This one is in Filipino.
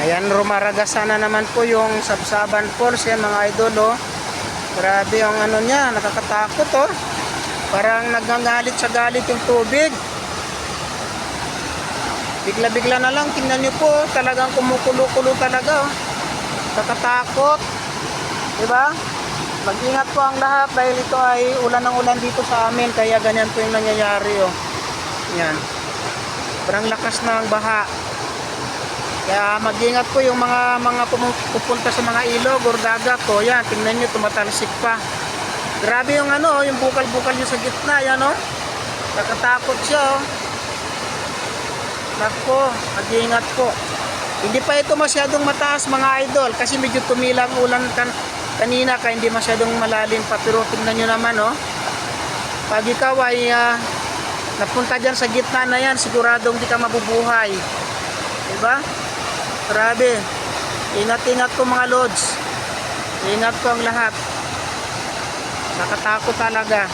Ayan, rumaragasa na naman po yung Sabsaban Falls yan mga idol, oh. Grabe yung ano niya, nakakatakot, oh. Parang nagngangalit sa galit yung tubig. Bigla-bigla na lang, tingnan niyo po, talagang kumukulo-kulo talaga, oh. Nakakatakot. Diba? Mag-ingat po ang lahat dahil ito ay ulan ng ulan dito sa amin, kaya ganyan po yung nangyayari, oh. Yan. Parang lakas ng baha. Kaya mag-ingat po yung mga pupunta sa mga ilog or dagat po. Yan, tingnan nyo, tumatalsik pa. Grabe yung ano, yung bukal-bukal nyo sa gitna. Yan, oh. Nakatakot siya, oh. Nako, mag-ingat po. Hindi pa ito masyadong mataas mga idol kasi medyo tumilang ulan kanina kaya hindi masyadong malalim pa. Pero tingnan nyo naman, oh. Pag ikaw ay napunta dyan sa gitna na yan, siguradong di ka mabubuhay. Diba? Grabe. Ingat-ingat po mga lods. Ingat po ang lahat. Nakatakot talaga.